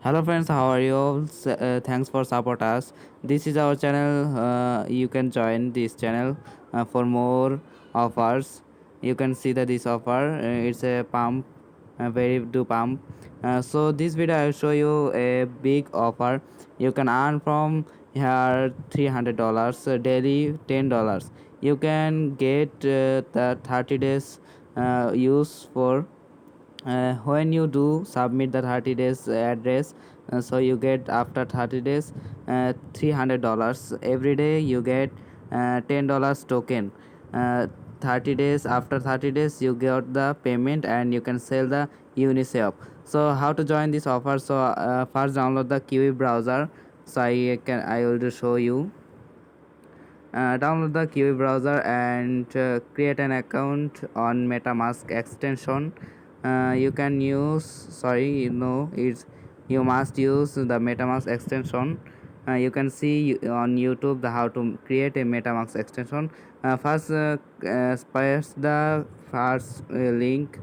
Hello friends, how are you all? Thanks for support us. This is our channel. You can join this channel for more offers. You can see that this offer it's a pump, a very do pump. So this video I will show you a big offer. You can earn from here $300 daily, $10. You can get the 30 days use for when you do submit the 30 days address, so you get after 30 days $300 every day. You get $10 token. uh, 30 days, after 30 days you get the payment and you can sell the unicef. So how to join this offer? So first download the qiwi browser. So I will just show you. Download the qiwi browser and create an account on metamask extension. You can use, sorry, it's, you must use the metamask extension. You can see on youtube the how to create a metamask extension. First press the first link.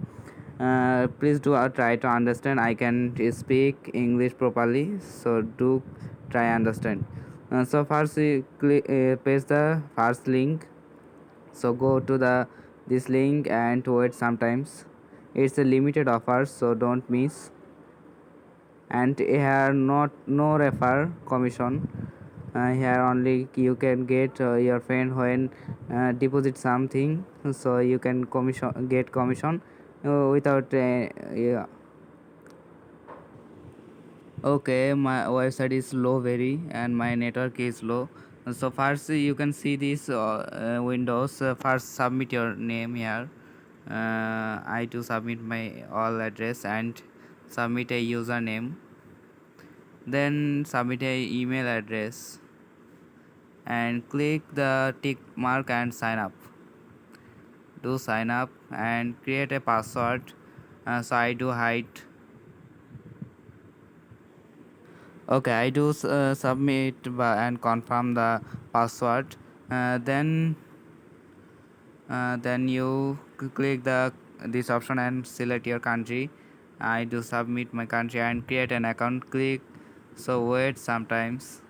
Please do try to understand. I can speak english properly, so do try understand. So first you paste the first link. So go to the this link and wait sometimes. It's a limited offer, so don't miss. And here not no refer commission. Here only you can get your friend when deposit something, so you can commission get commission without yeah. Okay, my website is low very and my network is low. So first you can see this windows. First submit your name here. I to submit my all address and submit a username. Then submit a email address and click the tick mark and sign up. Do sign up and create a password. So I do hide. Okay, I do submit and confirm the password. Then you click the this option and select your country. I do submit my country and create an account. Click. So wait sometimes.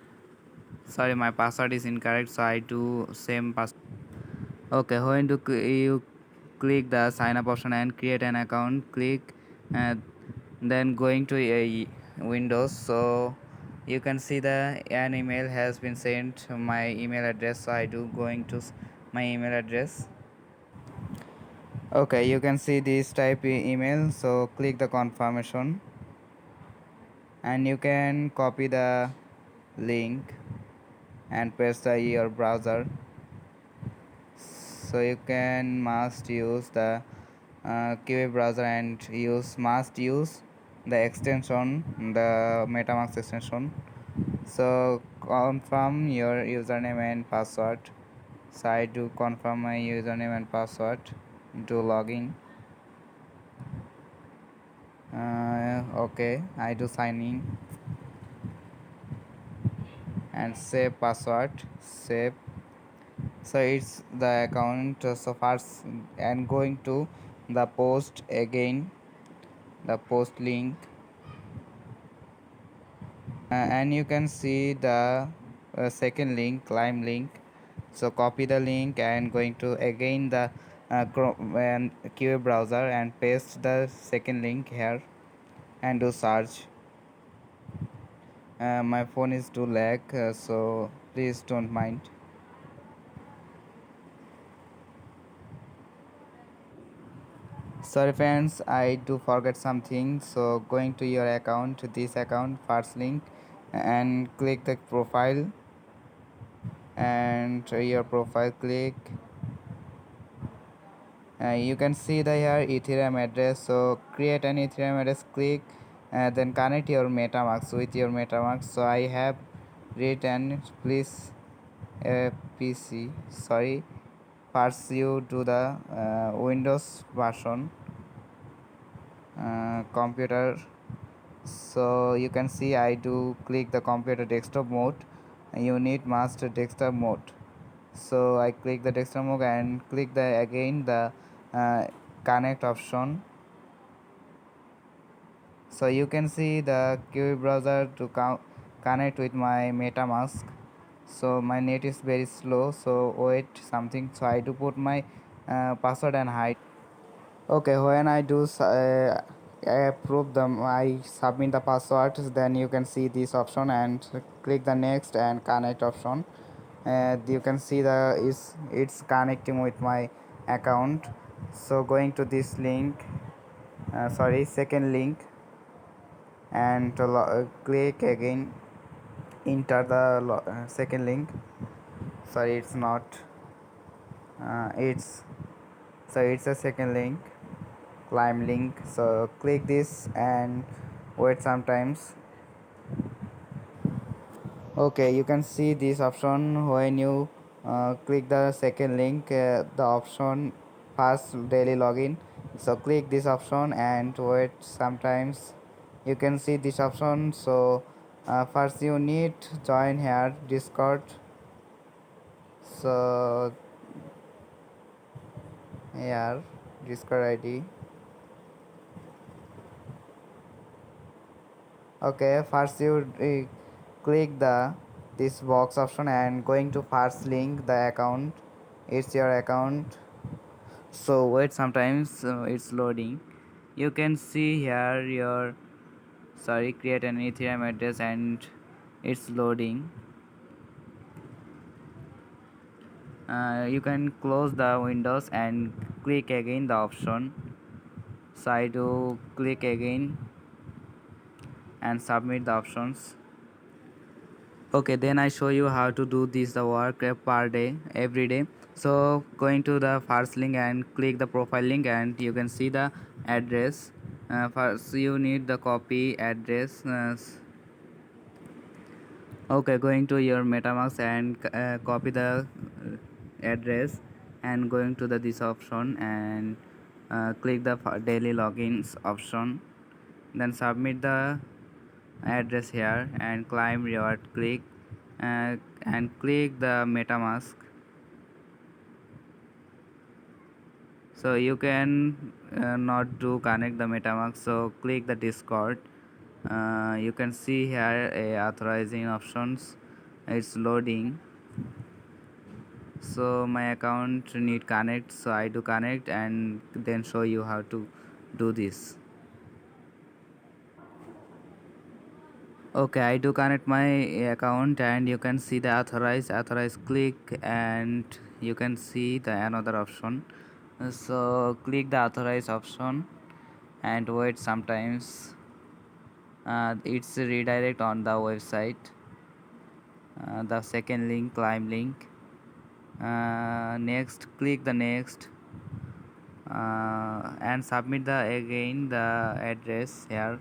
Sorry, my password is incorrect. So I do same password. Okay, when do you click the sign up option and create an account? Click. Uh, then going to a windows, so you can see the an email has been sent to my email address. So I do going to my email address. Okay, you can see this type email, so click the confirmation and you can copy the link and paste the your browser. So you can must use the qiwi browser and must use the extension, the metamask extension. So confirm your username and password. So I do confirm my username and password to login. Okay, I do sign in and save password. Save. So it's the account. So first and going to the post again, the post link. And you can see the second link, climb link. So copy the link and going to again the Chrome and qiwi browser and paste the second link here and do search. My phone is too lag, so please don't mind. Sorry friends, I do forget something. So going to your account, to this account, first link, and click the profile and your profile click. You can see the here ethereum address. So create an ethereum address, click, then connect your metamask with your metamask. So I have written please pc, sorry, first you do the windows version computer. So you can see I do click the computer desktop mode. You need master desktop mode. So I click the desktop mode and click the again the connect option. So you can see the QE browser to connect with my MetaMask. So my net is very slow, so wait something, so I do put my password and hide. Okay, when I do approve them, I submit the passwords, then you can see this option and click the next and connect option. You can see the is it's connecting with my account. So going to this link, sorry, second link, and to click again, enter the second link. Sorry, it's not. It's so it's a second link, climb link. So click this and wait sometimes. Okay, you can see this option when you click the second link, the option fast daily login. So click this option and wait sometimes. You can see this option. So first you need join here Discord. So here Discord ID. Okay, first you click the this box option and going to first link the account. It's your account. So wait sometimes, it's loading. You can see here your, sorry, create an Ethereum address and it's loading. You can close the windows and click again the option. So I do click again and submit the options. Okay, then I show you how to do this the work per day every day. So going to the first link and click the profile link and you can see the address. First you need the copy address. Okay, going to your MetaMask and copy the address and going to the this option and click the daily logins option, then submit the address here and climb reward click and click the MetaMask. So you can not do connect the MetaMask, so click the Discord. You can see here a authorizing options, it's loading. So my account need connect, so I do connect and then show you how to do this. Okay, I do connect my account and you can see the authorize click and you can see the another option. So click the authorize option and wait sometimes. It's redirect on the website. The second link, climb link. Next, click the next and submit the again the address here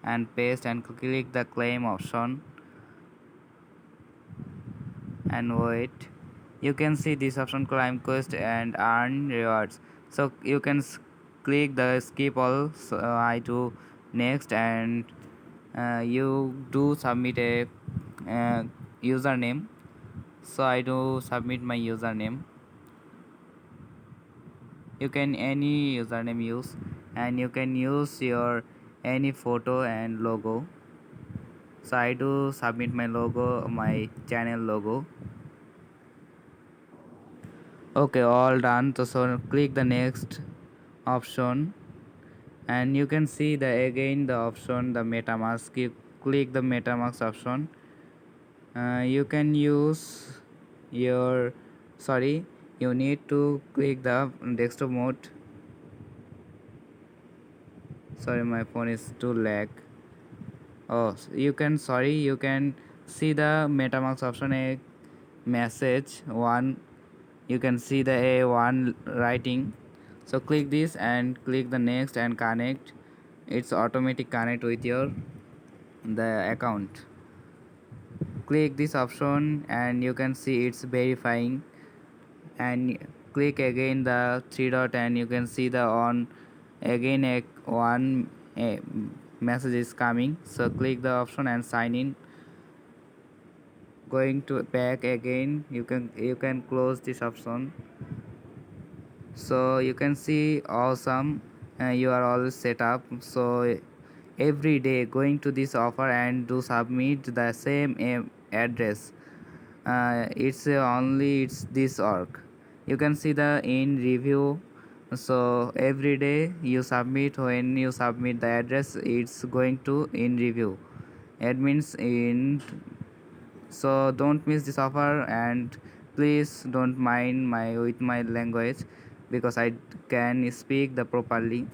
and paste and click the claim option and wait. You can see this option, climb quest and earn rewards. So you can click the skip all. So I do next and you do submit a username. So I do submit my username. You can any username use and you can use your any photo and logo. So I do submit my logo, my channel logo. Okay, all done. So click the next option and you can see the again the option, the MetaMask. You click the MetaMask option. You can use your, sorry, you need to click the desktop mode. Sorry, my phone is too lag. Oh, you can, sorry, you can see the MetaMask option, a message one. You can see the A1 writing. So click this and click the next and connect. It's automatic connect with your the account. Click this option and you can see it's verifying and click again the three dot and you can see the on again a one a message is coming. So click the option and sign in. Going to back again, you can close this option. So you can see awesome you are all set up. So every day going to this offer and do submit the same address. It's this org. You can see the in review. So every day you submit, when you submit the address, it's going to in review. Admins in. So don't miss this offer, and please don't mind my with my language, because I can speak the properly.